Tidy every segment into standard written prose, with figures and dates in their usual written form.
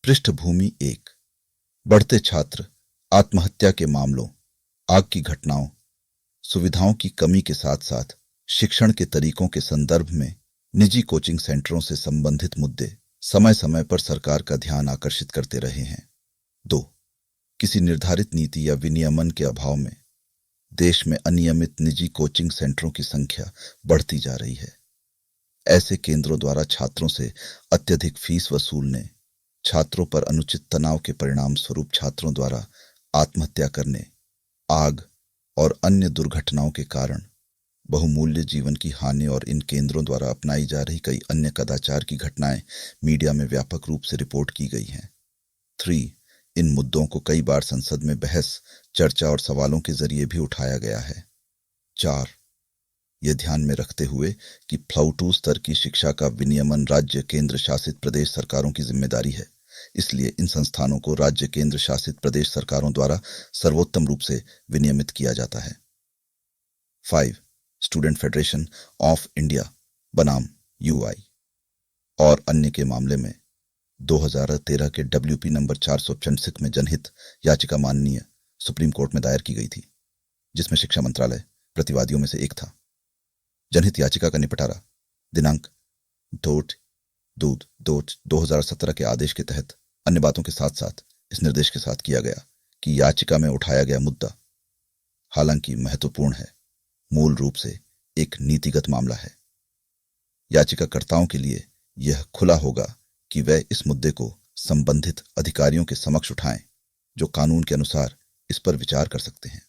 पृष्ठभूमि एक। बढ़ते छात्र आत्महत्या के मामलों, आग की घटनाओं, सुविधाओं की कमी के साथ साथ शिक्षण के तरीकों के संदर्भ में निजी कोचिंग सेंटरों से संबंधित मुद्दे समय समय पर सरकार का ध्यान आकर्षित करते रहे हैं। 2. किसी निर्धारित नीति या विनियमन के अभाव में देश में अनियमित निजी कोचिंग सेंटरों की संख्या बढ़ती जा रही है। ऐसे केंद्रों द्वारा छात्रों से अत्यधिक फीस वसूलने, छात्रों पर अनुचित तनाव के परिणाम स्वरूप छात्रों द्वारा आत्महत्या करने, आग और अन्य दुर्घटनाओं के कारण बहुमूल्य जीवन की हानि और इन केंद्रों द्वारा अपनाई जा रही कई अन्य कदाचार की घटनाएं मीडिया में व्यापक रूप से रिपोर्ट की गई हैं। 3. इन मुद्दों को कई बार संसद में बहस, चर्चा और सवालों के जरिए भी उठाया गया है। 4. यह ध्यान में रखते हुए कि फ्लाउ स्तर की शिक्षा का विनियमन राज्य केंद्र शासित प्रदेश सरकारों की जिम्मेदारी है, इसलिए इन संस्थानों को राज्य केंद्र शासित प्रदेश सरकारों द्वारा सर्वोत्तम रूप से विनियमित किया जाता है। 5. स्टूडेंट फेडरेशन ऑफ इंडिया बनाम UI और अन्य के मामले में 2013 के WP नंबर 465 में जनहित याचिका माननीय सुप्रीम कोर्ट में दायर की गई थी, जिसमें शिक्षा मंत्रालय प्रतिवादियों में से एक था। जनहित याचिका का निपटारा दिनांक 2017 के आदेश के तहत अन्य बातों के साथ साथ इस निर्देश के साथ किया गया कि याचिका में उठाया गया मुद्दा हालांकि महत्वपूर्ण है, मूल रूप से एक नीतिगत मामला है। याचिकाकर्ताओं के लिए यह खुला होगा कि वे इस मुद्दे को संबंधित अधिकारियों के समक्ष उठाएं, जो कानून के अनुसार इस पर विचार कर सकते हैं।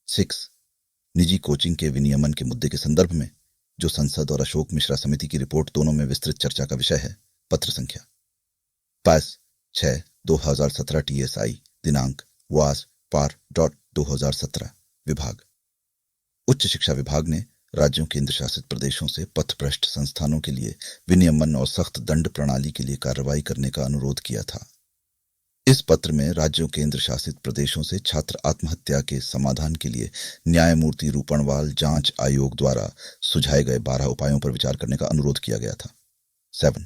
6. निजी कोचिंग के विनियमन के मुद्दे के संदर्भ में जो संसद और अशोक मिश्रा समिति की रिपोर्ट दोनों में विस्तृत चर्चा का विषय है, पत्र संख्या 5/6/2017 TSI दिनांक was/par.2017 विभाग। उच्च शिक्षा विभाग ने राज्यों केंद्र शासित प्रदेशों से पथभ्रष्ट संस्थानों के लिए विनियमन और सख्त दंड प्रणाली के लिए कार्रवाई करने का अनुरोध किया था। इस पत्र में राज्यों केंद्र शासित प्रदेशों से छात्र आत्महत्या के समाधान के लिए न्यायमूर्ति रूपणवाल जांच आयोग द्वारा सुझाए गए 12 उपायों पर विचार करने का अनुरोध किया गया था। 7.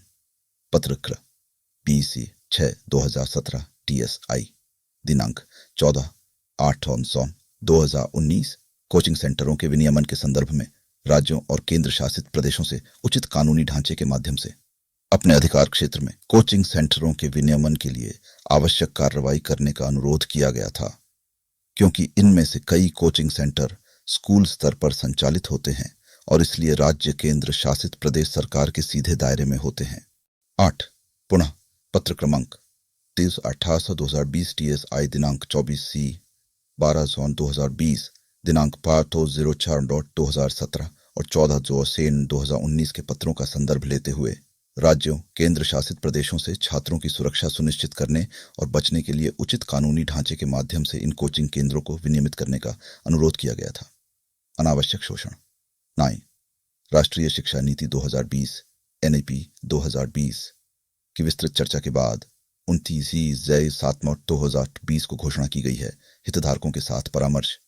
पत्र क्र BC/6/2017 TSI दिनांक 14/8/2019 कोचिंग सेंटरों के विनियमन के संदर्भ में राज्यों और केंद्र शासित प्रदेशों से उचित कानूनी ढांचे के माध्यम से अपने अधिकार क्षेत्र में कोचिंग सेंटरों के विनियमन के लिए आवश्यक कार्रवाई करने का अनुरोध किया गया था, क्योंकि इनमें से कई कोचिंग सेंटर स्कूल स्तर पर संचालित होते हैं और इसलिए राज्य केंद्र शासित प्रदेश सरकार के सीधे दायरे में होते हैं। 8. पुनः पत्र क्रमांक 23/18/2020 TSI दिनांक 24/12/2020 दिनांक 5/04/2017 और 14/2019 के पत्रों का संदर्भ लेते हुए राज्यों केंद्र शासित प्रदेशों से छात्रों की सुरक्षा सुनिश्चित करने और बचने के लिए उचित कानूनी ढांचे के माध्यम से इन कोचिंग केंद्रों को विनियमित करने का अनुरोध किया गया था। अनावश्यक शोषण। 9. राष्ट्रीय शिक्षा नीति 2020 NEP 2020 की विस्तृत चर्चा के बाद 29/7/2020 को घोषणा की गई है। हितधारकों के साथ परामर्श।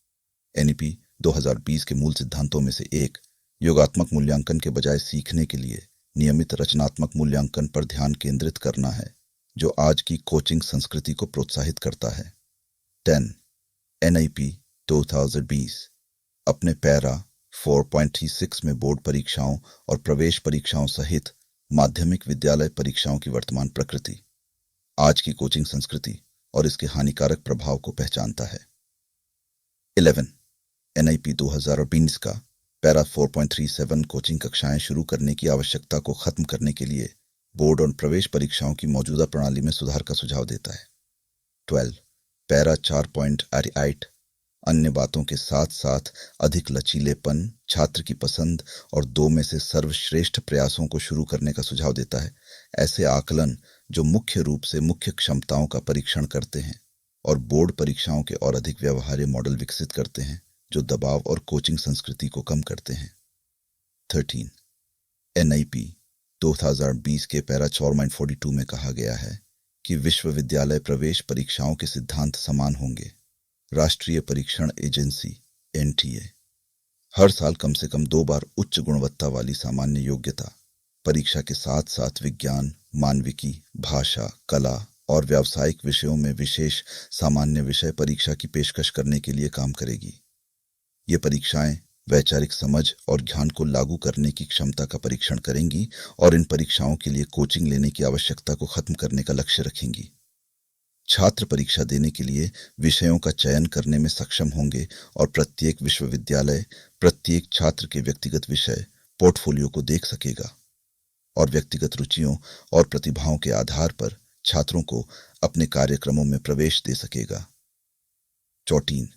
NEP 2020 के मूल सिद्धांतों में से एक योगात्मक मूल्यांकन के बजाय सीखने के लिए नियमित रचनात्मक मूल्यांकन पर ध्यान केंद्रित करना है, जो आज की कोचिंग संस्कृति को प्रोत्साहित करता है। 10. NIP 2020 अपने पैरा 4.36 में बोर्ड परीक्षाओं और प्रवेश परीक्षाओं सहित माध्यमिक विद्यालय परीक्षाओं की वर्तमान प्रकृति, आज की कोचिंग संस्कृति और इसके हानिकारक प्रभाव को पहचानता है। 11. NIP 2020 का पैरा 4.37 कोचिंग कक्षाएं शुरू करने की आवश्यकता को खत्म करने के लिए बोर्ड और प्रवेश परीक्षाओं की मौजूदा प्रणाली में सुधार का सुझाव देता है। 12. पैरा 4.8 अन्य बातों के साथ साथ अधिक लचीलेपन, छात्र की पसंद और 2 में से सर्वश्रेष्ठ प्रयासों को शुरू करने का सुझाव देता है। ऐसे आकलन जो मुख्य रूप से मुख्य क्षमताओं का परीक्षण करते हैं और बोर्ड परीक्षाओं के और अधिक व्यवहार्य मॉडल विकसित करते हैं, जो दबाव और कोचिंग संस्कृति को कम करते हैं। 13. NIP 2020 के पैरा 4.42 में कहा गया है कि विश्वविद्यालय प्रवेश परीक्षाओं के सिद्धांत समान होंगे। राष्ट्रीय परीक्षण एजेंसी NTA हर साल कम से कम 2 बार उच्च गुणवत्ता वाली सामान्य योग्यता परीक्षा के साथ साथ विज्ञान, मानविकी, भाषा, कला, और व्यावसायिक विषयों में विशेष सामान्य विषय परीक्षा की पेशकश करने के लिए काम करेगी। ये परीक्षाएं वैचारिक समझ और ज्ञान को लागू करने की क्षमता का परीक्षण करेंगी और इन परीक्षाओं के लिए कोचिंग लेने की आवश्यकता को खत्म करने का लक्ष्य रखेंगी। छात्र परीक्षा देने के लिए विषयों का चयन करने में सक्षम होंगे और प्रत्येक विश्वविद्यालय प्रत्येक छात्र के व्यक्तिगत विषय पोर्टफोलियो को देख सकेगा और व्यक्तिगत रुचियों और प्रतिभाओं के आधार पर छात्रों को अपने कार्यक्रमों में प्रवेश दे सकेगा। 14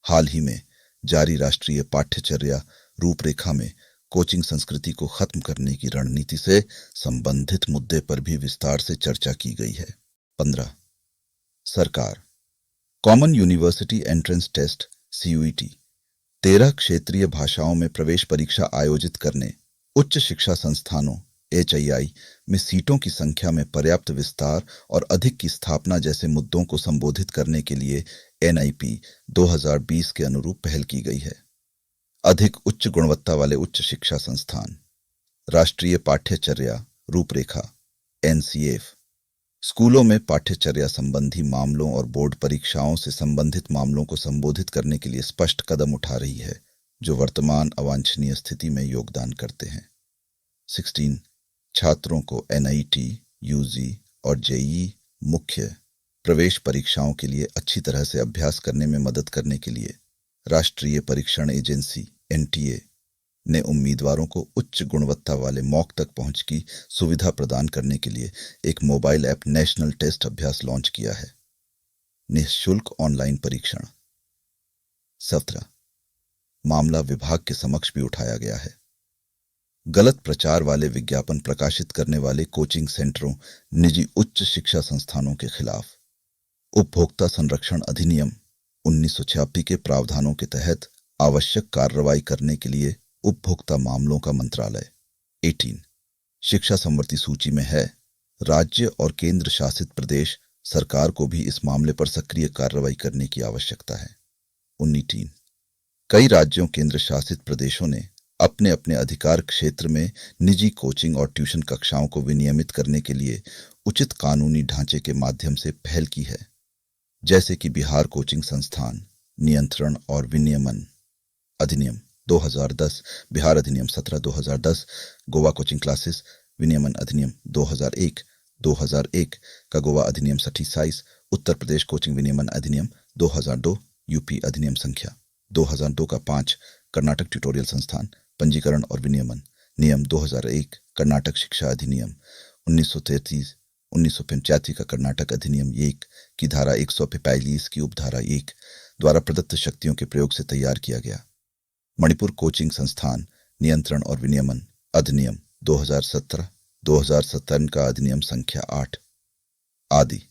हाल ही में जारी राष्ट्रीय पाठ्यचर्या रूपरेखा में कोचिंग संस्कृति को खत्म करने की रणनीति से संबंधित मुद्दे पर भी विस्तार से चर्चा की गई है। 15 सरकार common university entrance test CUET 13 क्षेत्रीय भाषाओं में प्रवेश परीक्षा आयोजित करने, उच्च शिक्षा संस्थानों HII में सीटों की संख्या में पर्याप्त विस्तार और अधिक की स्थापना जैसे मुद्दों को संबोधित करने के लिए NIP 2020 के अनुरूप पहल की गई है। अधिक उच्च गुणवत्ता वाले उच्च शिक्षा संस्थान, राष्ट्रीय पाठ्यचर्या रूपरेखा NCF स्कूलों में पाठ्यचर्या संबंधी मामलों और बोर्ड परीक्षाओं से संबंधित मामलों को संबोधित करने के लिए स्पष्ट कदम उठा रही है जो वर्तमान अवांछनीय स्थिति में योगदान करते हैं। 16 छात्रों को NIT, UG और JEE मुख्य प्रवेश परीक्षाओं के लिए अच्छी तरह से अभ्यास करने में मदद करने के लिए राष्ट्रीय परीक्षण एजेंसी NTA ने उम्मीदवारों को उच्च गुणवत्ता वाले मॉक तक पहुंच की सुविधा प्रदान करने के लिए एक मोबाइल ऐप नेशनल टेस्ट अभ्यास लॉन्च किया है। निःशुल्क ऑनलाइन परीक्षण। 17 मामला विभाग के समक्ष भी उठाया गया है। गलत प्रचार वाले विज्ञापन प्रकाशित करने वाले कोचिंग सेंटरों, निजी उच्च शिक्षा संस्थानों के खिलाफ उपभोक्ता संरक्षण अधिनियम 1986 के प्रावधानों के तहत आवश्यक कार्रवाई करने के लिए उपभोक्ता मामलों का मंत्रालय 18 शिक्षा समवर्ती सूची में है। राज्य और केंद्र शासित प्रदेश सरकार को भी इस मामले पर सक्रिय कार्रवाई करने की आवश्यकता है। 19 कई राज्यों केंद्र शासित प्रदेशों ने अपने अपने अधिकार क्षेत्र में निजी कोचिंग और ट्यूशन कक्षाओं को विनियमित करने के लिए उचित कानूनी ढांचे के माध्यम से पहल की है, जैसे कि बिहार कोचिंग संस्थान नियंत्रण और विनियमन अधिनियम 2010, बिहार अधिनियम 17 2010, गोवा कोचिंग क्लासेस विनियमन अधिनियम 2001 का गोवा अधिनियम 27, उत्तर प्रदेश कोचिंग विनियमन अधिनियम 2002, यूपी अधिनियम संख्या 2002 का 5, कर्नाटक ट्यूटोरियल संस्थान पंजीकरण और विनियमन नियम 2001, कर्नाटक शिक्षा अधिनियम 1933 का कर्नाटक अधिनियम 1 की धारा 145 की उपधारा 1 द्वारा प्रदत्त शक्तियों के प्रयोग से तैयार किया गया। मणिपुर कोचिंग संस्थान नियंत्रण और विनियमन अधिनियम 2017 का अधिनियम संख्या 8 आदि।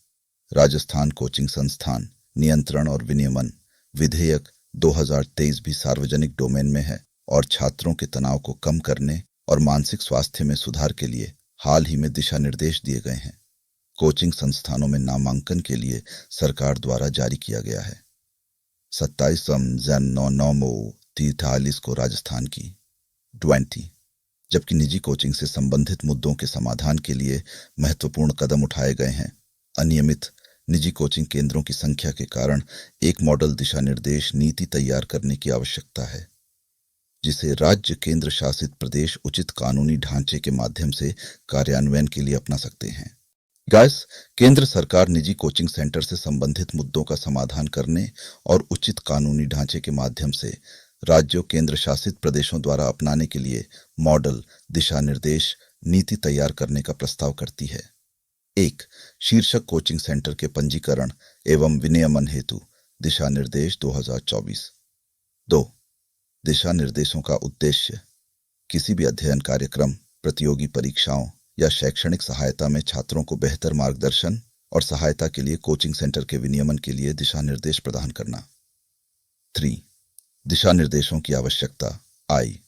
राजस्थान कोचिंग संस्थान नियंत्रण और विनियमन विधेयक 2023 भी सार्वजनिक डोमेन में है और छात्रों के तनाव को कम करने और मानसिक स्वास्थ्य में सुधार के लिए हाल ही में दिशा निर्देश दिए गए हैं। कोचिंग संस्थानों में नामांकन के लिए सरकार द्वारा जारी किया गया है। 27 जन 43 को राजस्थान की 20, जबकि निजी कोचिंग से संबंधित मुद्दों के समाधान के लिए महत्वपूर्ण कदम उठाए गए हैं। अनियमित निजी कोचिंग केंद्रों की संख्या के कारण एक मॉडल दिशा निर्देश नीति तैयार करने की आवश्यकता है, जिसे राज्य केंद्र शासित प्रदेश उचित कानूनी ढांचे के माध्यम से कार्यान्वयन के लिए अपना सकते हैं। केंद्र सरकार निजी कोचिंग सेंटर से संबंधित मुद्दों का समाधान करने और उचित कानूनी ढांचे के माध्यम से राज्यों केंद्र शासित प्रदेशों द्वारा अपनाने के लिए मॉडल दिशा निर्देश नीति तैयार करने का प्रस्ताव करती है। 1 शीर्षक कोचिंग सेंटर के पंजीकरण एवं विनियमन हेतु दिशा निर्देश 2024। 2 दिशा निर्देशों का उद्देश्य किसी भी अध्ययन कार्यक्रम, प्रतियोगी परीक्षाओं या शैक्षणिक सहायता में छात्रों को बेहतर मार्गदर्शन और सहायता के लिए कोचिंग सेंटर के विनियमन के लिए दिशा निर्देश प्रदान करना। 3 दिशा निर्देशों की आवश्यकता आई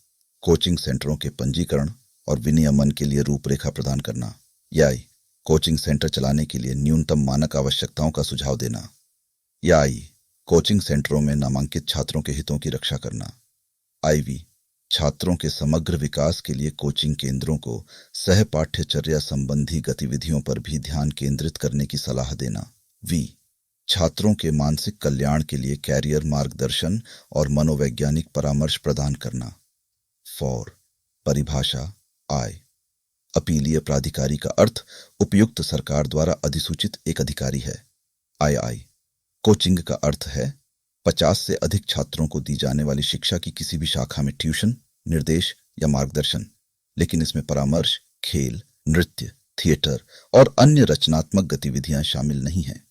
कोचिंग सेंटरों के पंजीकरण और विनियमन के लिए रूपरेखा प्रदान करना। या कोचिंग सेंटर चलाने के लिए न्यूनतम मानक आवश्यकताओं का सुझाव देना। या कोचिंग सेंटरों में नामांकित छात्रों के हितों की रक्षा करना। IV छात्रों के समग्र विकास के लिए कोचिंग केंद्रों को सह पाठ्यचर्या संबंधी गतिविधियों पर भी ध्यान केंद्रित करने की सलाह देना। वी छात्रों के मानसिक कल्याण के लिए कैरियर मार्गदर्शन और मनोवैज्ञानिक परामर्श प्रदान करना। 4 परिभाषा आई अपीलीय प्राधिकारी का अर्थ उपयुक्त सरकार द्वारा अधिसूचित एक अधिकारी है। आई कोचिंग का अर्थ है 50 से अधिक छात्रों को दी जाने वाली शिक्षा की किसी भी शाखा में ट्यूशन, निर्देश या मार्गदर्शन, लेकिन इसमें परामर्श, खेल, नृत्य, थिएटर और अन्य रचनात्मक गतिविधियां शामिल नहीं हैं।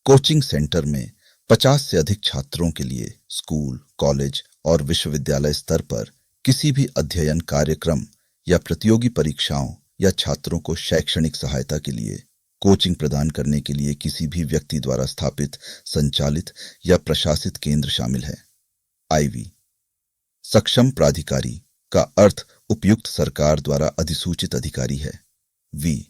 कोचिंग सेंटर में 50 से अधिक छात्रों के लिए स्कूल, कॉलेज और विश्वविद्यालय स्तर पर किसी भी अध्ययन कार्यक्रम या प्रतियोगी परीक्षाओं या छात्रों को शैक्षणिक सहायता के लिए कोचिंग प्रदान करने के लिए किसी भी व्यक्ति द्वारा स्थापित, संचालित या प्रशासित केंद्र शामिल है। आईवी सक्षम प्राधिकारी का अर्थ उपयुक्त सरकार द्वारा अधिसूचित अधिकारी है। वी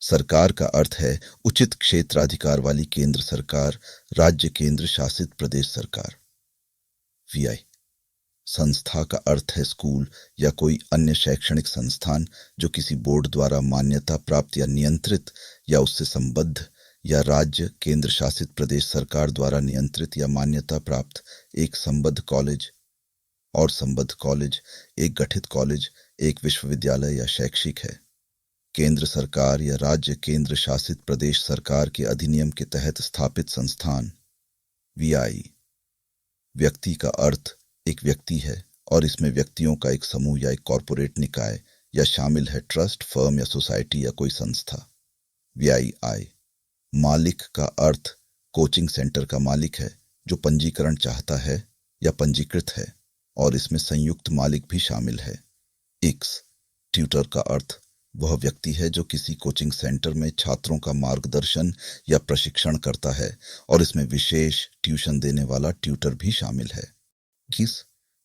सरकार का अर्थ है उचित क्षेत्राधिकार वाली केंद्र सरकार, राज्य केंद्र शासित प्रदेश सरकार। वीआई संस्था का अर्थ है स्कूल या कोई अन्य शैक्षणिक संस्थान जो किसी बोर्ड द्वारा मान्यता प्राप्त या नियंत्रित या उससे संबद्ध या राज्य केंद्र शासित प्रदेश सरकार द्वारा नियंत्रित या मान्यता प्राप्त एक संबद्ध कॉलेज और संबद्ध कॉलेज, एक गठित कॉलेज, एक विश्वविद्यालय या शैक्षिक है। केंद्र सरकार या राज्य केंद्र शासित प्रदेश सरकार के अधिनियम के तहत स्थापित संस्थान। वीआई व्यक्ति का अर्थ एक व्यक्ति है और इसमें व्यक्तियों का एक समूह या एक कॉरपोरेट निकाय या शामिल है ट्रस्ट, फर्म या सोसाइटी या कोई संस्था। वीआईआई मालिक का अर्थ कोचिंग सेंटर का मालिक है जो पंजीकरण चाहता है या पंजीकृत है और इसमें संयुक्त मालिक भी शामिल है। एक्स ट्यूटर का अर्थ वह व्यक्ति है जो किसी कोचिंग सेंटर में छात्रों का मार्गदर्शन या प्रशिक्षण करता है और इसमें विशेष ट्यूशन देने वाला ट्यूटर भी शामिल है। किस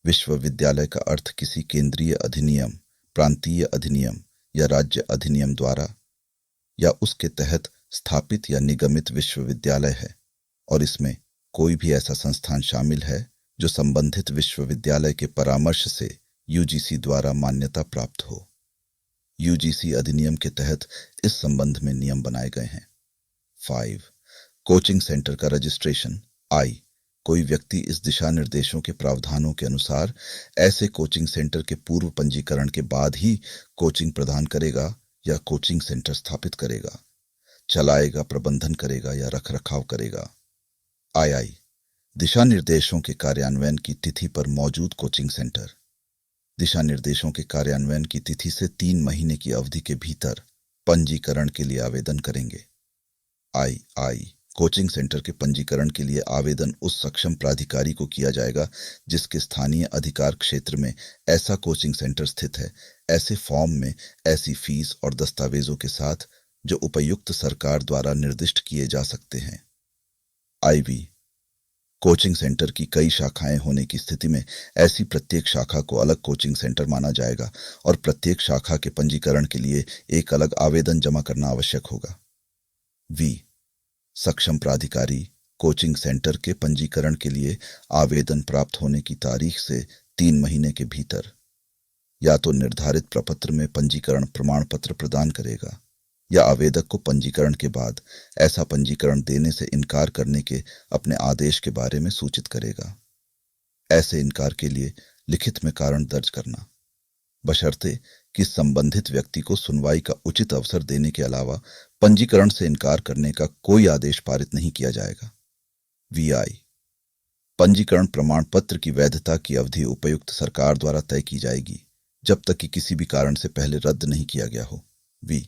विश्वविद्यालय का अर्थ किसी केंद्रीय अधिनियम, प्रांतीय अधिनियम या राज्य अधिनियम द्वारा या उसके तहत स्थापित या निगमित विश्वविद्यालय है और इसमें कोई भी ऐसा संस्थान शामिल है जो संबंधित विश्वविद्यालय के परामर्श से यूजीसी द्वारा मान्यता प्राप्त हो। यूजीसी अधिनियम के तहत इस संबंध में नियम बनाए गए हैं। 5 कोचिंग सेंटर का रजिस्ट्रेशन। आई कोई व्यक्ति इस दिशा निर्देशों के प्रावधानों के अनुसार ऐसे कोचिंग सेंटर के पूर्व पंजीकरण के बाद ही कोचिंग प्रदान करेगा या कोचिंग सेंटर स्थापित करेगा, चलाएगा, प्रबंधन करेगा या रखरखाव करेगा। आई दिशा निर्देशों के कार्यान्वयन की तिथि पर मौजूद कोचिंग सेंटर दिशा निर्देशों के कार्यान्वयन की तिथि से 3 महीने की अवधि के भीतर पंजीकरण के लिए आवेदन करेंगे। आई कोचिंग सेंटर के पंजीकरण के लिए आवेदन उस सक्षम प्राधिकारी को किया जाएगा जिसके स्थानीय अधिकार क्षेत्र में ऐसा कोचिंग सेंटर स्थित है, ऐसे फॉर्म में ऐसी फीस और दस्तावेजों के साथ जो उपयुक्त सरकार द्वारा निर्दिष्ट किए जा सकते हैं। आईवी कोचिंग सेंटर की कई शाखाएं होने की स्थिति में ऐसी प्रत्येक शाखा को अलग कोचिंग सेंटर माना जाएगा और प्रत्येक शाखा के पंजीकरण के लिए एक अलग आवेदन जमा करना आवश्यक होगा। वी सक्षम प्राधिकारी कोचिंग सेंटर के पंजीकरण के लिए आवेदन प्राप्त होने की तारीख से 3 महीने के भीतर या तो निर्धारित प्रपत्र में पंजीकरण प्रमाण पत्र प्रदान करेगा या आवेदक को पंजीकरण के बाद ऐसा पंजीकरण देने से इनकार करने के अपने आदेश के बारे में सूचित करेगा। ऐसे इनकार के लिए लिखित में कारण दर्ज करना, बशर्ते कि संबंधित व्यक्ति को सुनवाई का उचित अवसर देने के अलावा पंजीकरण से इनकार करने का कोई आदेश पारित नहीं किया जाएगा। वीआई पंजीकरण प्रमाण पत्र की वैधता की अवधि उपयुक्त सरकार द्वारा तय की जाएगी जब तक कि किसी भी कारण से पहले रद्द नहीं किया गया हो। वी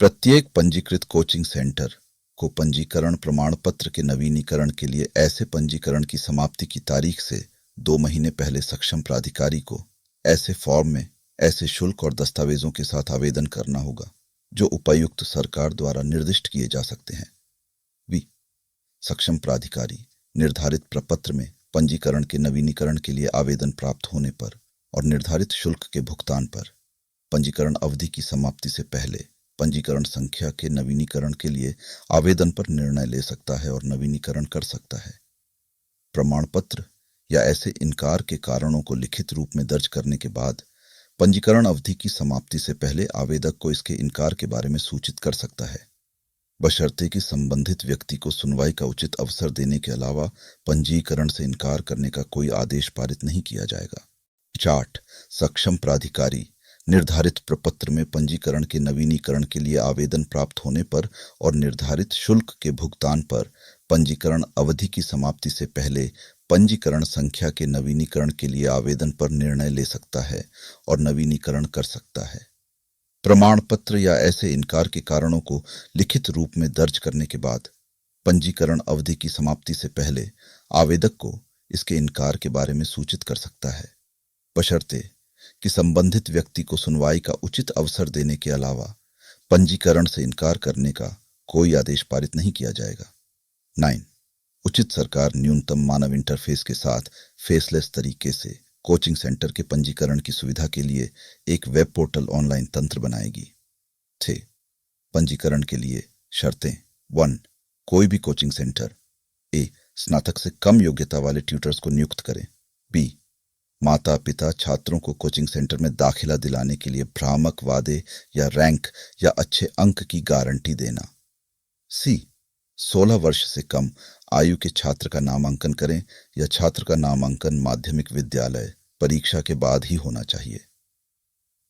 प्रत्येक पंजीकृत कोचिंग सेंटर को पंजीकरण प्रमाण पत्र के नवीनीकरण के लिए ऐसे पंजीकरण की समाप्ति की तारीख से 2 महीने पहले सक्षम प्राधिकारी को ऐसे फॉर्म में ऐसे शुल्क और दस्तावेजों के साथ आवेदन करना होगा जो उपायुक्त सरकार द्वारा निर्दिष्ट किए जा सकते हैं। वी सक्षम प्राधिकारी निर्धारित प्रपत्र में पंजीकरण के नवीनीकरण के लिए आवेदन प्राप्त होने पर और निर्धारित शुल्क के भुगतान पर पंजीकरण अवधि की समाप्ति से पहले पंजीकरण संख्या के नवीनीकरण के लिए आवेदन पर निर्णय ले सकता है और नवीनीकरण कर सकता है। प्रमाण पत्र या ऐसे इनकार के कारणों को लिखित रूप में दर्ज करने के बाद पंजीकरण अवधि की समाप्ति से पहले आवेदक को इसके इनकार के बारे में सूचित कर सकता है, बशर्ते कि संबंधित व्यक्ति को सुनवाई का उचित अवसर देने के अलावा पंजीकरण से इनकार करने का कोई आदेश पारित नहीं किया जाएगा। 4. सक्षम प्राधिकारी निर्धारित प्रपत्र में पंजीकरण के नवीनीकरण के लिए आवेदन प्राप्त होने पर और निर्धारित शुल्क के भुगतान पर पंजीकरण अवधि की समाप्ति से पहले पंजीकरण संख्या के नवीनीकरण के लिए आवेदन पर निर्णय ले सकता है और नवीनीकरण कर सकता है। प्रमाण पत्र या ऐसे इनकार के कारणों को लिखित रूप में दर्ज करने के बाद पंजीकरण अवधि की समाप्ति से पहले आवेदक को इसके इनकार के बारे में सूचित कर सकता है, बशर्ते कि संबंधित व्यक्ति को सुनवाई का उचित अवसर देने के अलावा पंजीकरण से इनकार करने का कोई आदेश पारित नहीं किया जाएगा। 9. उचित सरकार न्यूनतम मानव इंटरफेस के साथ फेसलेस तरीके से कोचिंग सेंटर के पंजीकरण की सुविधा के लिए एक वेब पोर्टल ऑनलाइन तंत्र बनाएगी। 6. पंजीकरण के लिए शर्तें। 1. कोई भी कोचिंग सेंटर ए. स्नातक से कम योग्यता वाले ट्यूटर्स को नियुक्त करें। बी. माता पिता छात्रों को कोचिंग सेंटर में दाखिला दिलाने के लिए भ्रामक वादे या रैंक या अच्छे अंक की गारंटी देना। सी. 16 वर्ष से कम आयु के छात्र का नामांकन करें या छात्र का नामांकन माध्यमिक विद्यालय परीक्षा के बाद ही होना चाहिए।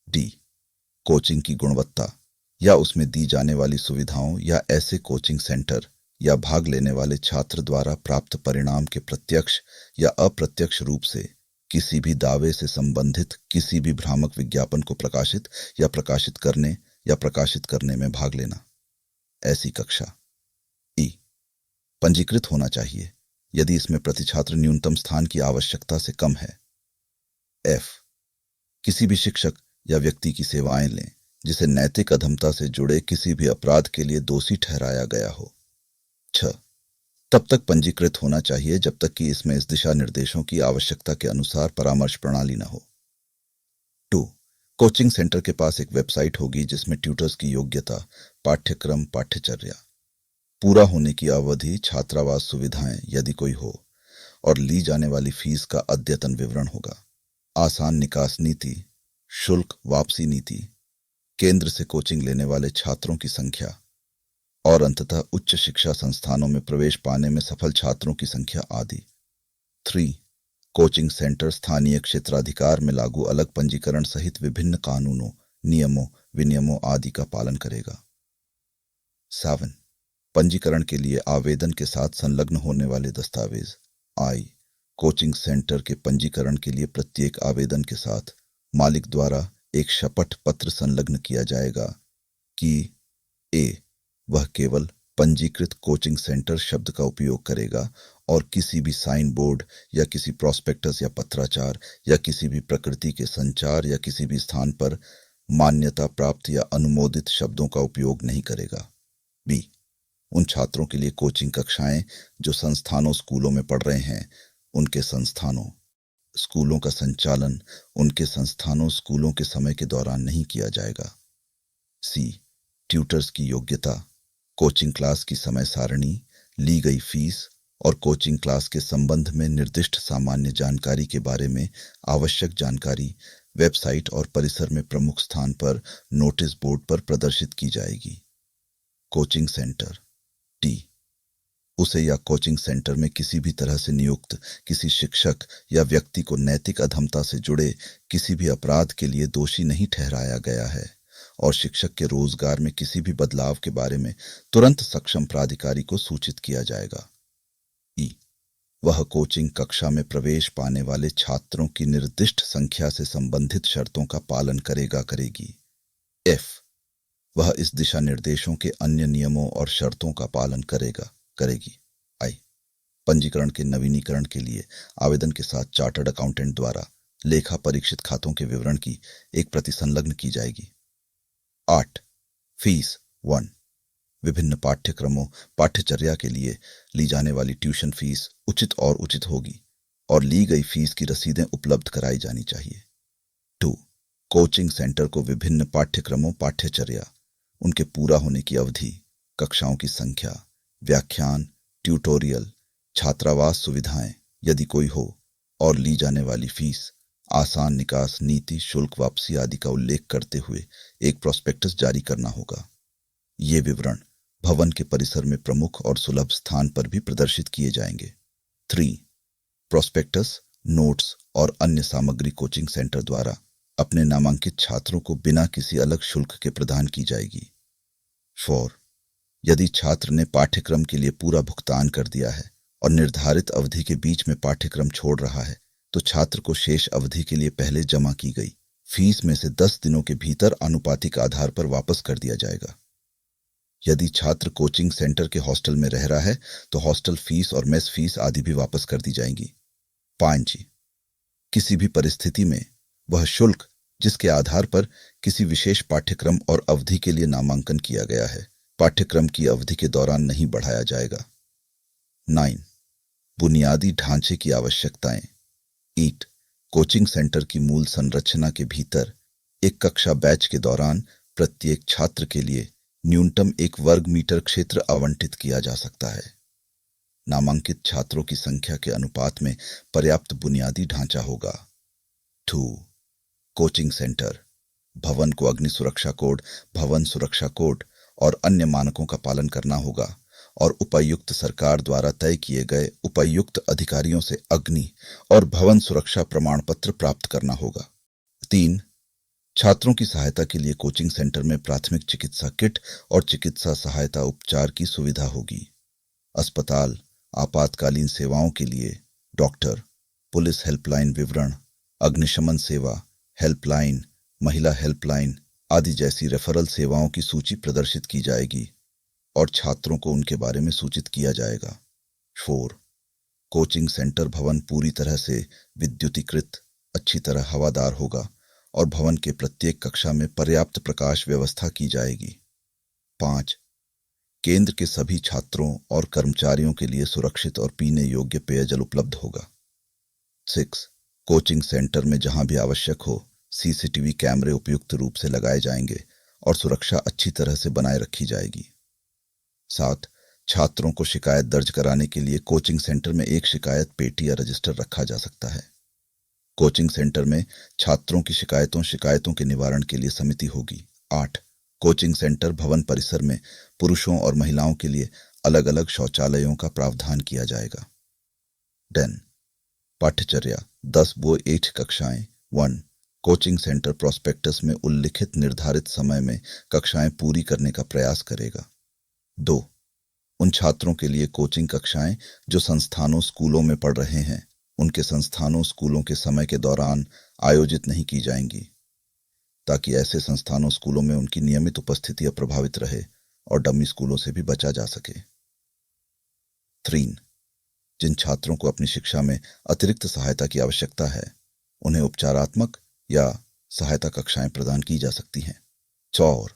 डी. कोचिंग की गुणवत्ता या उसमें दी जाने वाली सुविधाओं या ऐसे कोचिंग सेंटर या भाग लेने वाले छात्र द्वारा प्राप्त परिणाम के प्रत्यक्ष या अप्रत्यक्ष रूप से किसी भी दावे से संबंधित किसी भी भ्रामक विज्ञापन को प्रकाशित करने में भाग लेना। ऐसी कक्षा। ई. पंजीकृत होना चाहिए यदि इसमें प्रतिछात्र न्यूनतम स्थान की आवश्यकता से कम है। एफ. किसी भी शिक्षक या व्यक्ति की सेवाएं लें जिसे नैतिक अधमता से जुड़े किसी भी अपराध के लिए दोषी ठहराया गया हो। 6. तब तक पंजीकृत होना चाहिए जब तक कि इसमें इस दिशा निर्देशों की आवश्यकता के अनुसार परामर्श प्रणाली न हो। 2. कोचिंग सेंटर के पास एक वेबसाइट होगी जिसमें ट्यूटर्स की योग्यता, पाठ्यक्रम, पाठ्यचर्या, पूरा होने की अवधि, छात्रावास सुविधाएं यदि कोई हो, और ली जाने वाली फीस का अद्यतन विवरण होगा। आसान निकास नीति, शुल्क वापसी नीति, केंद्र से कोचिंग लेने वाले छात्रों की संख्या और अंततः उच्च शिक्षा संस्थानों में प्रवेश पाने में सफल छात्रों की संख्या आदि। 3. कोचिंग सेंटर स्थानीय क्षेत्राधिकार में लागू अलग पंजीकरण सहित विभिन्न कानूनों, नियमों, विनियमों आदि का पालन करेगा। 7. पंजीकरण के लिए आवेदन के साथ संलग्न होने वाले दस्तावेज। आई. कोचिंग सेंटर के पंजीकरण के लिए प्रत्येक आवेदन के साथ मालिक द्वारा एक शपथ पत्र संलग्न किया जाएगा कि ए. वह केवल पंजीकृत कोचिंग सेंटर शब्द का उपयोग करेगा और किसी भी साइन बोर्ड या किसी प्रोस्पेक्टस या पत्राचार या किसी भी प्रकृति के संचार या किसी भी स्थान पर मान्यता प्राप्त या अनुमोदित शब्दों का उपयोग नहीं करेगा। बी. उन छात्रों के लिए कोचिंग कक्षाएं जो संस्थानों स्कूलों में पढ़ रहे हैं, उनके संस्थानों स्कूलों का संचालन उनके संस्थानों स्कूलों के समय के दौरान नहीं किया जाएगा। सी. ट्यूटर्स की योग्यता, कोचिंग क्लास की समय सारणी, ली गई फीस और कोचिंग क्लास के संबंध में निर्दिष्ट सामान्य जानकारी के बारे में आवश्यक जानकारी वेबसाइट और परिसर में प्रमुख स्थान पर नोटिस बोर्ड पर प्रदर्शित की जाएगी। Coaching centre. डी. उसे या कोचिंग सेंटर में किसी भी तरह से नियुक्त किसी शिक्षक या व्यक्ति को नैतिक अधमता से जुड़े किसी भी अपराध के लिए दोषी नहीं ठहराया गया है और शिक्षक के रोजगार में किसी भी बदलाव के बारे में तुरंत सक्षम प्राधिकारी को सूचित किया जाएगा। ई. वह कोचिंग कक्षा में प्रवेश पाने वाले छात्रों की निर्दिष्ट संख्या से संबंधित शर्तों का पालन करेगी। एफ. वह इस दिशा निर्देशों के अन्य नियमों और शर्तों का पालन करेगी। आई. पंजीकरण के नवीनीकरण के लिए आवेदन के साथ चार्टर्ड अकाउंटेंट द्वारा लेखा परीक्षित खातों के विवरण की एक प्रति संलग्न की जाएगी। 8. फीस। 1. विभिन्न पाठ्यक्रमों पाठ्यचर्या के लिए ली जाने वाली ट्यूशन फीस उचित होगी और ली गई फीस की रसीदें उपलब्ध कराई जानी चाहिए। 2. कोचिंग सेंटर को विभिन्न पाठ्यक्रमों पाठ्यचर्या, उनके पूरा होने की अवधि, कक्षाओं की संख्या, व्याख्यान, ट्यूटोरियल, छात्रावास सुविधाएं यदि कोई हो और ली जाने वाली फीस, आसान निकास नीति, शुल्क वापसी आदि का उल्लेख करते हुए एक प्रोस्पेक्टस जारी करना होगा। ये विवरण भवन के परिसर में प्रमुख और सुलभ स्थान पर भी प्रदर्शित किए जाएंगे। 3. प्रोस्पेक्टस, नोट्स और अन्य सामग्री कोचिंग सेंटर द्वारा अपने नामांकित छात्रों को बिना किसी अलग शुल्क के प्रदान की जाएगी। 4. यदि छात्र ने पाठ्यक्रम के लिए पूरा भुगतान कर दिया है और निर्धारित अवधि के बीच में पाठ्यक्रम छोड़ रहा है, तो छात्र को शेष अवधि के लिए पहले जमा की गई फीस में से 10 दिनों के भीतर आनुपातिक आधार पर वापस कर दिया जाएगा। यदि छात्र कोचिंग सेंटर के हॉस्टल में रह रहा है तो हॉस्टल फीस और मेस फीस आदि भी वापस कर दी जाएंगी। 5. किसी भी परिस्थिति में वह शुल्क जिसके आधार पर किसी विशेष पाठ्यक्रम और अवधि के लिए नामांकन किया गया है, पाठ्यक्रम की अवधि के दौरान नहीं बढ़ाया जाएगा। 9. बुनियादी ढांचे की आवश्यकताएं। 8. कोचिंग सेंटर की मूल संरचना के भीतर एक कक्षा बैच के दौरान प्रत्येक छात्र के लिए न्यूनतम 1 वर्ग मीटर क्षेत्र आवंटित किया जा सकता है। नामांकित छात्रों की संख्या के अनुपात में पर्याप्त बुनियादी ढांचा होगा। 2. कोचिंग सेंटर भवन को अग्नि सुरक्षा कोड, भवन सुरक्षा कोड और अन्य मानकों का पालन करना होगा और उपायुक्त सरकार द्वारा तय किए गए उपायुक्त अधिकारियों से अग्नि और भवन सुरक्षा प्रमाण पत्र प्राप्त करना होगा। 3. छात्रों की सहायता के लिए कोचिंग सेंटर में प्राथमिक चिकित्सा किट और चिकित्सा सहायता उपचार की सुविधा होगी। अस्पताल, आपातकालीन सेवाओं के लिए डॉक्टर, पुलिस हेल्पलाइन विवरण, अग्निशमन सेवा हेल्पलाइन, महिला हेल्पलाइन आदि जैसी रेफरल सेवाओं की सूची प्रदर्शित की जाएगी और छात्रों को उनके बारे में सूचित किया जाएगा। 4. कोचिंग सेंटर भवन पूरी तरह से विद्युतीकृत, अच्छी तरह हवादार होगा और भवन के प्रत्येक कक्षा में पर्याप्त प्रकाश व्यवस्था की जाएगी। 5. केंद्र के सभी छात्रों और कर्मचारियों के लिए सुरक्षित और पीने योग्य पेयजल उपलब्ध होगा। 6. कोचिंग सेंटर में जहां भी आवश्यक हो सीसीटीवी कैमरे उपयुक्त रूप से लगाए जाएंगे और सुरक्षा अच्छी तरह से बनाए रखी जाएगी। 7. छात्रों को शिकायत दर्ज कराने के लिए कोचिंग सेंटर में एक शिकायत पेटी या रजिस्टर रखा जा सकता है। कोचिंग सेंटर में छात्रों की शिकायतों के निवारण के लिए समिति होगी। 8. कोचिंग सेंटर भवन परिसर में पुरुषों और महिलाओं के लिए अलग अलग शौचालयों का प्रावधान किया जाएगा। 10. पाठ्यचर्या 10/8 कक्षाएं। 1. कोचिंग सेंटर प्रोस्पेक्टस में उल्लिखित निर्धारित समय में कक्षाएं पूरी करने का प्रयास करेगा। 2. उन छात्रों के लिए कोचिंग कक्षाएं जो संस्थानों स्कूलों में पढ़ रहे हैं, उनके संस्थानों स्कूलों के समय के दौरान आयोजित नहीं की जाएंगी, ताकि ऐसे संस्थानों स्कूलों में उनकी नियमित उपस्थिति अप्रभावित रहे और डमी स्कूलों से भी बचा जा सके। 3. जिन छात्रों को अपनी शिक्षा में अतिरिक्त सहायता की आवश्यकता है, उन्हें उपचारात्मक या सहायता कक्षाएं प्रदान की जा सकती हैं। 4.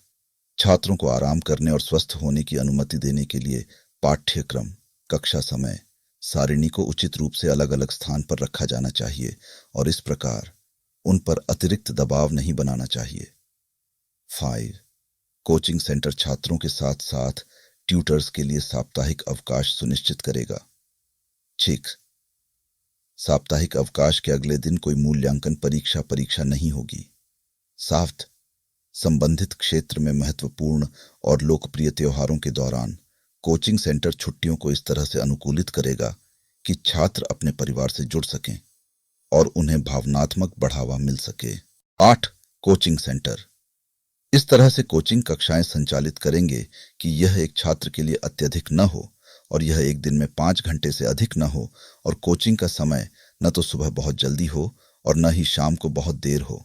छात्रों को आराम करने और स्वस्थ होने की अनुमति देने के लिए पाठ्यक्रम, कक्षा समय, सारिणी को उचित रूप से अलग अलग स्थान पर रखा जाना चाहिए और इस प्रकार उन पर अतिरिक्त दबाव नहीं बनाना चाहिए। 5. कोचिंग सेंटर छात्रों के साथ साथ ट्यूटर्स के लिए साप्ताहिक अवकाश सुनिश्चित करेगा। 6. साप्ताहिक अवकाश के अगले दिन कोई मूल्यांकन परीक्षा नहीं होगी। 7. संबंधित क्षेत्र में महत्वपूर्ण और लोकप्रिय त्योहारों के दौरान कोचिंग सेंटर छुट्टियों को इस तरह से अनुकूलित करेगा कि छात्र अपने परिवार से जुड़ सकें और उन्हें भावनात्मक बढ़ावा मिल सके। 8. कोचिंग सेंटर इस तरह से कोचिंग कक्षाएं संचालित करेंगे कि यह एक छात्र के लिए अत्यधिक न हो और यह एक दिन में 5 घंटे से अधिक न हो और कोचिंग का समय न तो सुबह बहुत जल्दी हो और न ही शाम को बहुत देर हो।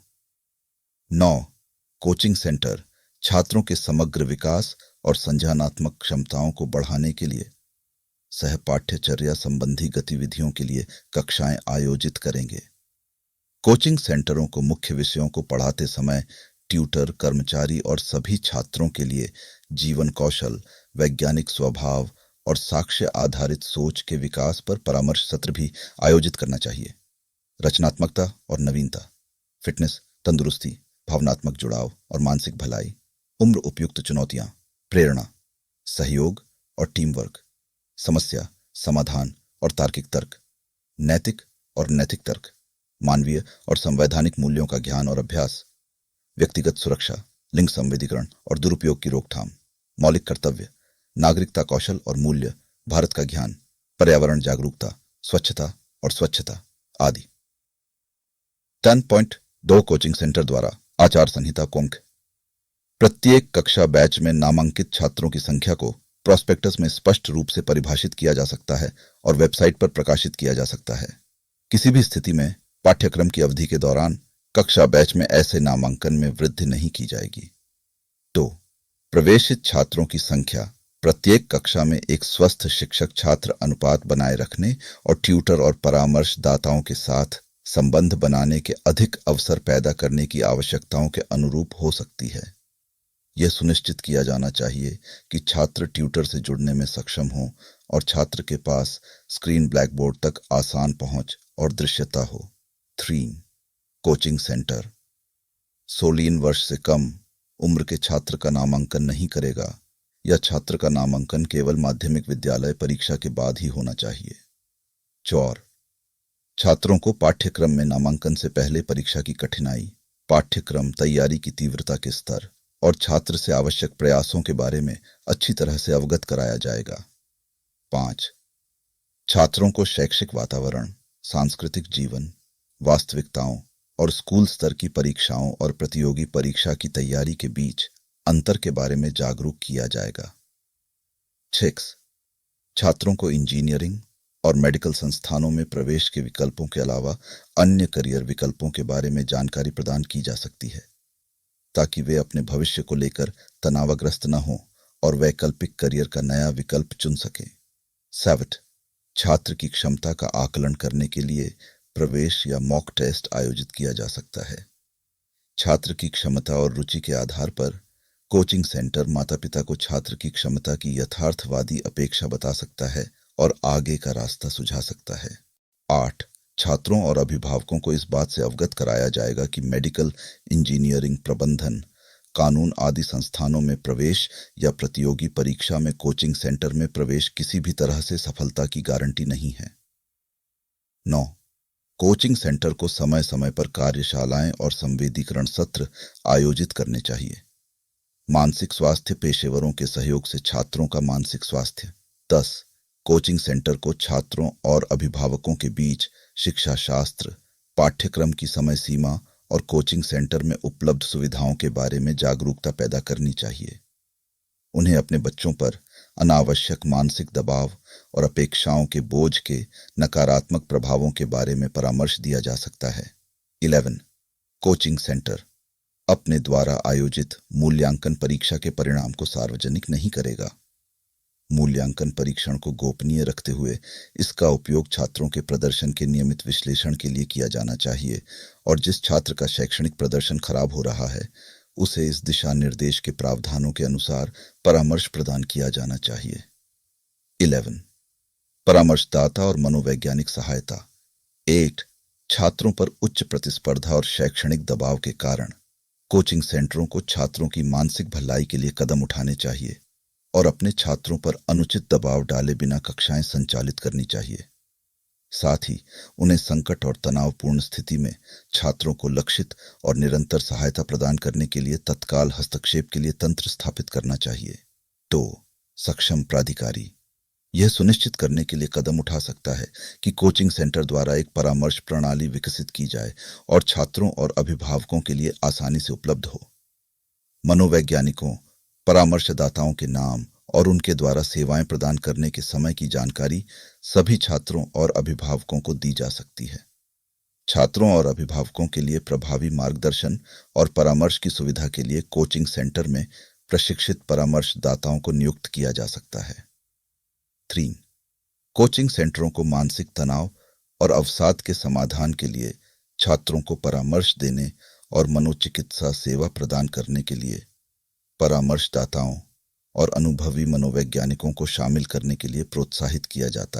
9. कोचिंग सेंटर छात्रों के समग्र विकास और संज्ञानात्मक क्षमताओं को बढ़ाने के लिए सहपाठ्यचर्या संबंधी गतिविधियों के लिए कक्षाएं आयोजित करेंगे। कोचिंग सेंटरों को मुख्य विषयों को पढ़ाते समय ट्यूटर, कर्मचारी और सभी छात्रों के लिए जीवन कौशल, वैज्ञानिक स्वभाव और साक्ष्य आधारित सोच के विकास पर परामर्श सत्र भी आयोजित करना चाहिए। रचनात्मकता और नवीनता, फिटनेस, तंदुरुस्ती, भावनात्मक जुड़ाव और मानसिक भलाई, उम्र उपयुक्त चुनौतियां, प्रेरणा, सहयोग और टीम वर्क, समस्या समाधान और तार्किक तर्क, नैतिक और नैतिक तर्क, मानवीय और संवैधानिक मूल्यों का ज्ञान और अभ्यास, व्यक्तिगत सुरक्षा, लिंग संवेदीकरण और दुरुपयोग की रोकथाम, मौलिक कर्तव्य, नागरिकता कौशल और मूल्य, भारत का ज्ञान, पर्यावरण जागरूकता, स्वच्छता और स्वच्छता आदि। 10.2 कोचिंग सेंटर द्वारा आचार संहिता कुंभ। प्रत्येक कक्षा बैच में नामांकित छात्रों की संख्या को प्रोस्पेक्टस में स्पष्ट रूप से परिभाषित किया जा सकता है और वेबसाइट पर प्रकाशित किया जा सकता है। किसी भी स्थिति में पाठ्यक्रम की अवधि के दौरान कक्षा बैच में ऐसे नामांकन में वृद्धि नहीं की जाएगी। तो प्रवेशित छात्रों की संख्या प्रत्येक कक्षा में एक स्वस्थ शिक्षक छात्र अनुपात बनाए रखने और ट्यूटर और परामर्शदाताओं के साथ संबंध बनाने के अधिक अवसर पैदा करने की आवश्यकताओं के अनुरूप हो सकती है। यह सुनिश्चित किया जाना चाहिए कि छात्र ट्यूटर से जुड़ने में सक्षम हो और छात्र के पास स्क्रीन ब्लैक बोर्ड तक आसान पहुंच और दृश्यता हो। 3. कोचिंग सेंटर 16 वर्ष से कम उम्र के छात्र का नामांकन नहीं करेगा या छात्र का नामांकन केवल माध्यमिक विद्यालय परीक्षा के बाद ही होना चाहिए। 4. छात्रों को पाठ्यक्रम में नामांकन से पहले परीक्षा की कठिनाई, पाठ्यक्रम तैयारी की तीव्रता के स्तर और छात्र से आवश्यक प्रयासों के बारे में अच्छी तरह से अवगत कराया जाएगा। 5. छात्रों को शैक्षिक वातावरण, सांस्कृतिक जीवन, वास्तविकताओं और स्कूल स्तर की परीक्षाओं और प्रतियोगी परीक्षा की तैयारी के बीच अंतर के बारे में जागरूक किया जाएगा। 6. छात्रों को इंजीनियरिंग और मेडिकल संस्थानों में प्रवेश के विकल्पों के अलावा अन्य करियर विकल्पों के बारे में जानकारी प्रदान की जा सकती है ताकि वे अपने भविष्य को लेकर तनावग्रस्त न हों और वैकल्पिक करियर का नया विकल्प चुन सकें। 7. छात्र की क्षमता का आकलन करने के लिए प्रवेश या मॉक टेस्ट आयोजित किया जा सकता है। छात्र की क्षमता और रुचि के आधार पर कोचिंग सेंटर माता-पिता को छात्र की क्षमता की यथार्थवादी अपेक्षा बता सकता है और आगे का रास्ता सुझा सकता है। 8. छात्रों और अभिभावकों को इस बात से अवगत कराया जाएगा कि मेडिकल, इंजीनियरिंग, प्रबंधन, कानून आदि संस्थानों में प्रवेश या प्रतियोगी परीक्षा में कोचिंग सेंटर में प्रवेश किसी भी तरह से सफलता की गारंटी नहीं है। 9. कोचिंग सेंटर को समय समय पर कार्यशालाएं और संवेदीकरण सत्र आयोजित करने चाहिए। मानसिक स्वास्थ्य पेशेवरों के सहयोग से छात्रों का मानसिक स्वास्थ्य। 10. कोचिंग सेंटर को छात्रों और अभिभावकों के बीच शिक्षा शास्त्र, पाठ्यक्रम की समय सीमा और कोचिंग सेंटर में उपलब्ध सुविधाओं के बारे में जागरूकता पैदा करनी चाहिए। उन्हें अपने बच्चों पर अनावश्यक मानसिक दबाव और अपेक्षाओं के बोझ के नकारात्मक प्रभावों के बारे में परामर्श दिया जा सकता है। 11. कोचिंग सेंटर अपने द्वारा आयोजित मूल्यांकन परीक्षा के परिणाम को सार्वजनिक नहीं करेगा। मूल्यांकन परीक्षण को गोपनीय रखते हुए इसका उपयोग छात्रों के प्रदर्शन के नियमित विश्लेषण के लिए किया जाना चाहिए और जिस छात्र का शैक्षणिक प्रदर्शन खराब हो रहा है उसे इस दिशा निर्देश के प्रावधानों के अनुसार परामर्श प्रदान किया जाना चाहिए। 11. परामर्शदाता और मनोवैज्ञानिक सहायता। 8. छात्रों पर उच्च प्रतिस्पर्धा और शैक्षणिक दबाव के कारण कोचिंग सेंटरों को छात्रों की मानसिक भलाई के लिए कदम उठाने चाहिए और अपने छात्रों पर अनुचित दबाव डाले बिना कक्षाएं संचालित करनी चाहिए। साथ ही उन्हें संकट और तनावपूर्ण स्थिति में छात्रों को लक्षित और निरंतर सहायता प्रदान करने के लिए तत्काल हस्तक्षेप के लिए तंत्र स्थापित करना चाहिए। तो सक्षम प्राधिकारी यह सुनिश्चित करने के लिए कदम उठा सकता है कि कोचिंग सेंटर द्वारा एक परामर्श प्रणाली विकसित की जाए और छात्रों और अभिभावकों के लिए आसानी से उपलब्ध हो। मनोवैज्ञानिकों, परामर्शदाताओं के नाम और उनके द्वारा सेवाएं प्रदान करने के समय की जानकारी सभी छात्रों और अभिभावकों को दी जा सकती है। छात्रों और अभिभावकों के लिए प्रभावी मार्गदर्शन और परामर्श की सुविधा के लिए कोचिंग सेंटर में प्रशिक्षित परामर्शदाताओं को नियुक्त किया जा सकता है। 3. कोचिंग सेंटरों को मानसिक तनाव और अवसाद के समाधान के लिए छात्रों को परामर्श देने और मनोचिकित्सा सेवा प्रदान करने के लिए परामर्शदाताओं और अनुभवी मनोवैज्ञानिकों को शामिल करने के लिए प्रोत्साहित किया जाता है।